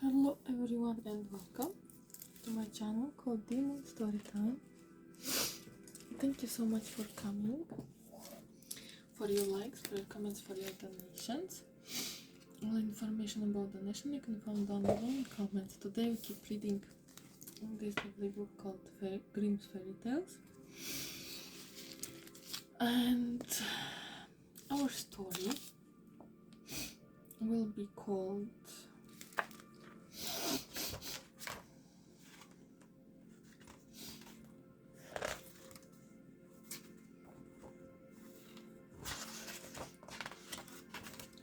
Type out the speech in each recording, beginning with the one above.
Hello everyone and welcome to my channel called Demon Storytime. Thank you so much for coming, for your likes, for your comments, for your donations. All information about donation you can find down below in comments. Today we keep reading this lovely book called Grimm's Fairy Tales. And our story will be called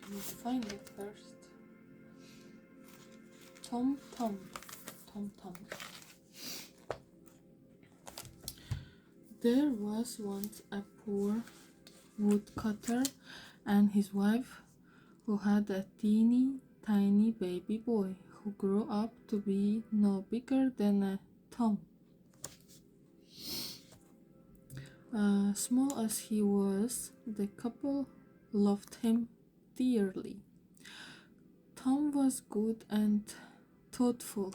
Let's find it first. Tom Tom. There was once a poor woodcutter and his wife who had a teeny tiny baby boy who grew up to be no bigger than a Tom. Small as he was, the couple loved him dearly. Tom was good and thoughtful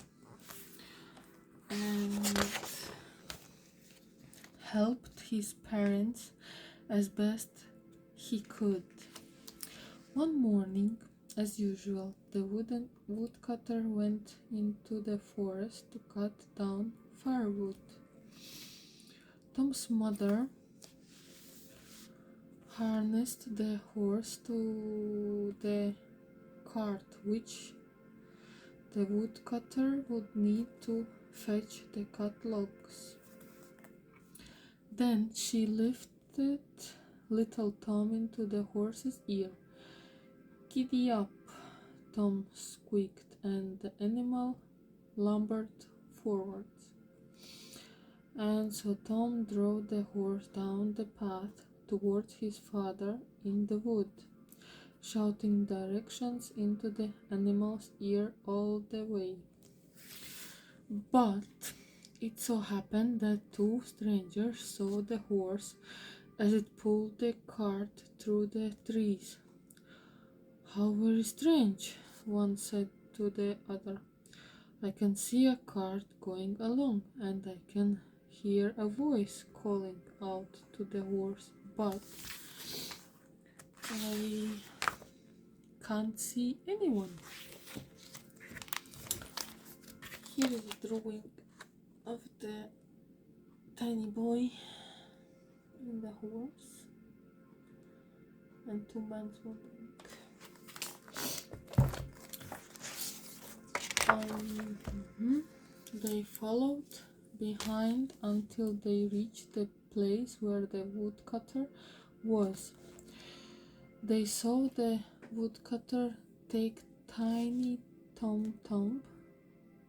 and helped his parents as best he could. One morning, as usual, the woodcutter went into the forest to cut down firewood. Tom's mother harnessed the horse to the cart which the woodcutter would need to fetch the cut logs. Then she lifted little Tom into the horse's ear. "Giddy up," Tom squeaked, and the animal lumbered forwards. And so Tom drove the horse down the path towards his father in the wood, shouting directions into the animal's ear all the way. But it so happened that two strangers saw the horse as it pulled the cart through the trees. "How very strange," one said to the other. "I can see a cart going along, and I can hear a voice calling out to the horse, but I can't see anyone." Here is a drawing of the tiny boy and the horse and two men walking. They followed behind until they reached the place where the woodcutter was. They saw the woodcutter take tiny Tom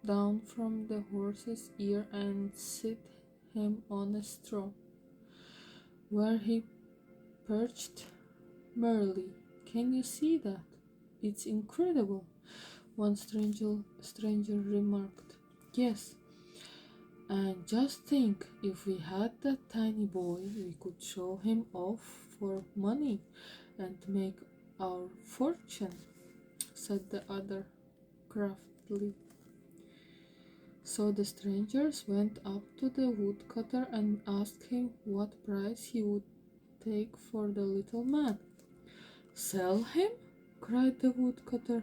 down from the horse's ear and sit him on a straw, where he perched merrily. "Can you see that? It's incredible," one stranger remarked. "Yes, and just think, if we had that tiny boy, we could show him off for money and make our fortune," said the other craftily. So the strangers went up to the woodcutter and asked him what price he would take for the little man. "Sell him?" cried the woodcutter,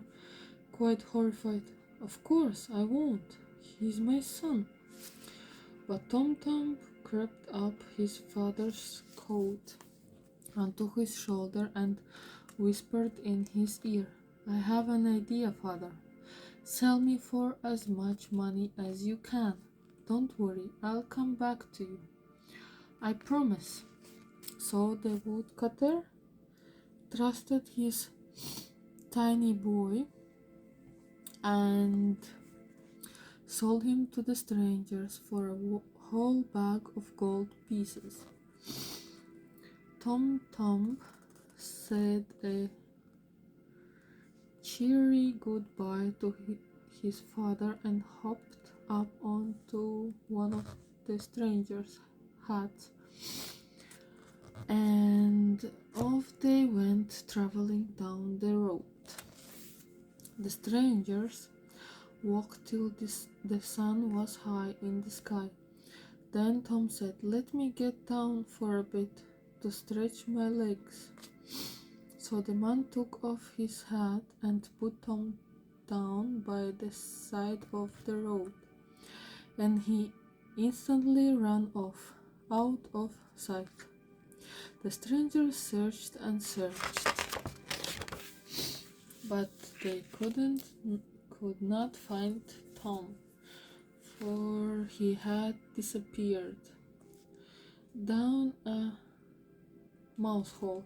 quite horrified. "Of course I won't. He's my son." But Tom crept up his father's coat onto his shoulder and whispered in his ear, "I have an idea, father. Sell me for as much money as you can. Don't worry, I'll come back to you. I promise." So the woodcutter trusted his tiny boy and sold him to the strangers for a whole bag of gold pieces. Tom said a cheery goodbye to his father and hopped up onto one of the strangers' hats, and off they went traveling down the road. The strangers walked till the sun was high in the sky. Then Tom said, "Let me get down for a bit to stretch my legs." So the man took off his hat and put Tom down by the side of the road, and he instantly ran off, out of sight. The strangers searched and searched, but they could not find Tom, for he had disappeared down a mouse hole.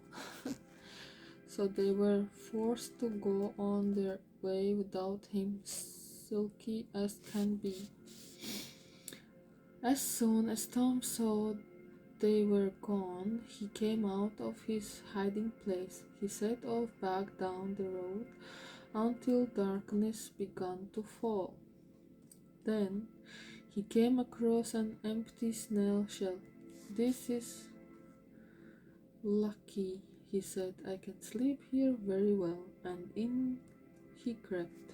So they were forced to go on their way without him, sulky as can be. As soon as Tom saw they were gone, he came out of his hiding place. He set off back down the road until darkness began to fall. Then he came across an empty snail shell. "This is lucky," he said. "I can sleep here very well." And in he crept.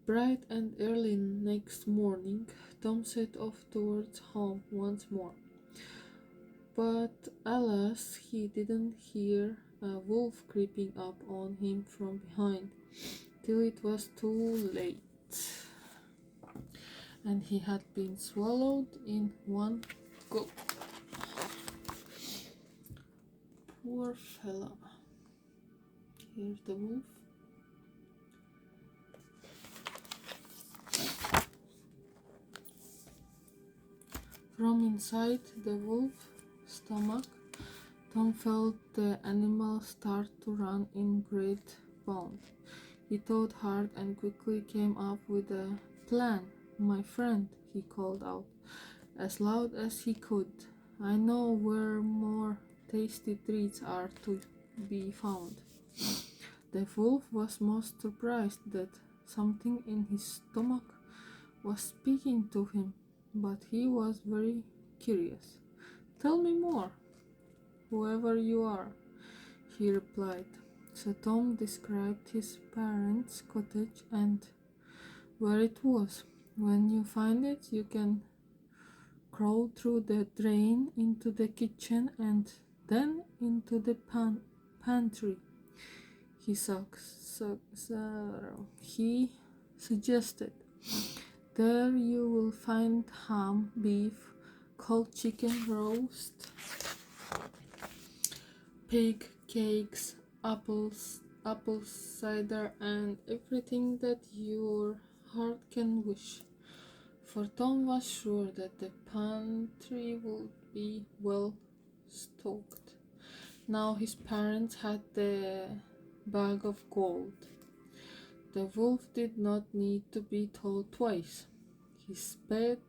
Bright and early next morning, Tom set off towards home once more. But alas, he didn't hear a wolf creeping up on him from behind, till it was too late, and he had been swallowed in one go. Poor fella. Here's the wolf. From inside the wolf's stomach, Tom felt the animal start to run in great bounds. He thought hard and quickly came up with a plan. "My friend," he called out as loud as he could, "I know where more tasty treats are to be found." The wolf was most surprised that something in his stomach was speaking to him, but he was very curious. "Tell me more, whoever you are," he replied. So Tom described his parents' cottage and where it was. "When you find it, you can crawl through the drain into the kitchen and then into the pantry," he suggested. "There you will find ham, beef, cold chicken roast, pig, cakes, apple cider, and everything that your heart can wish." For Tom was sure that the pantry would be well stocked. Now his parents had the bag of gold. The wolf did not need to be told twice. He sped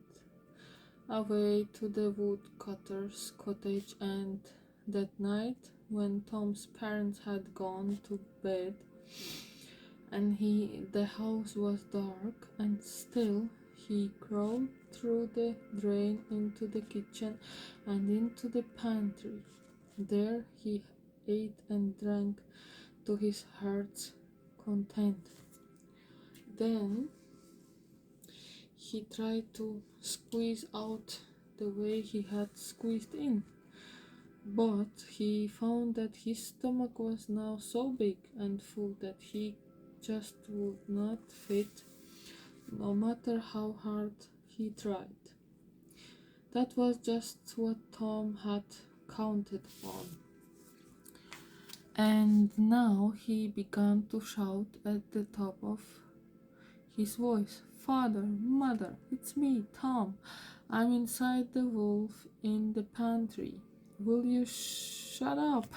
away to the woodcutter's cottage, and that night, when Tom's parents had gone to bed and the house was dark and still, he crawled through the drain into the kitchen and into the pantry. There he ate and drank to his heart's content. Then he tried to squeeze out the way he had squeezed in, but he found that his stomach was now so big and full that he just would not fit, no matter how hard he tried. That was just what Tom had counted on. And now he began to shout at the top of his voice, "Father, Mother, it's me, Tom. I'm inside the wolf in the pantry. Will you shut up?"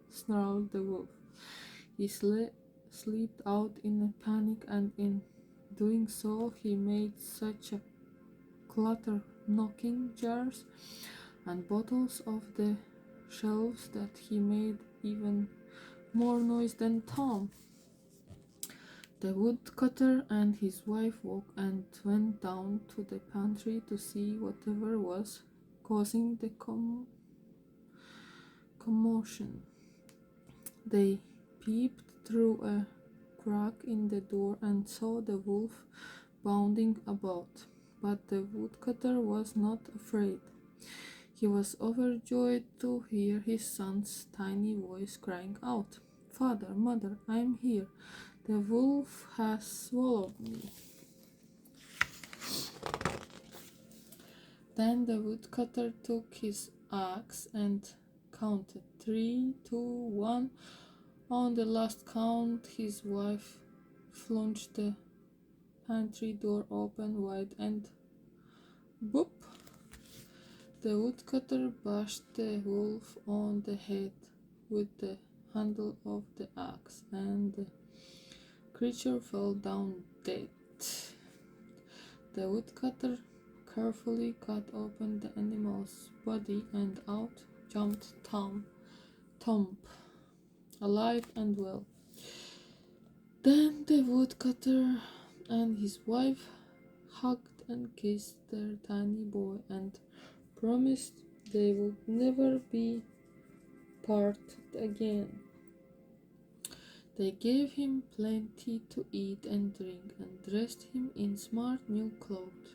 snarled the wolf. He slipped out in a panic, and in doing so he made such a clatter, knocking jars and bottles off the shelves, that he made even more noise than Tom. The woodcutter and his wife woke and went down to the pantry to see whatever was causing the commotion. They peeped through a crack in the door and saw the wolf bounding about. But the woodcutter was not afraid. He was overjoyed to hear his son's tiny voice crying out, "Father, mother, I am here. The wolf has swallowed me." Then the woodcutter took his axe and counted 3, 2, 1. On the last count, his wife flung the pantry door open wide and boop! The woodcutter bashed the wolf on the head with the handle of the axe, and the creature fell down dead. The woodcutter carefully cut open the animal's body, and out jumped Tom, alive and well. Then the woodcutter and his wife hugged and kissed their tiny boy and promised they would never be parted again. They gave him plenty to eat and drink and dressed him in smart new clothes.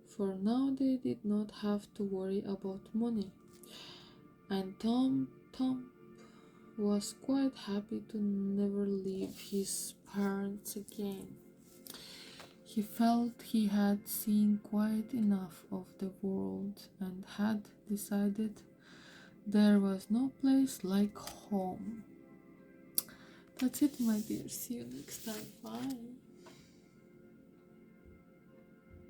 For now they did not have to worry about money, and Tom was quite happy to never leave his parents again. He felt he had seen quite enough of the world and had decided there was no place like home. That's it, my dear. See you next time. Bye.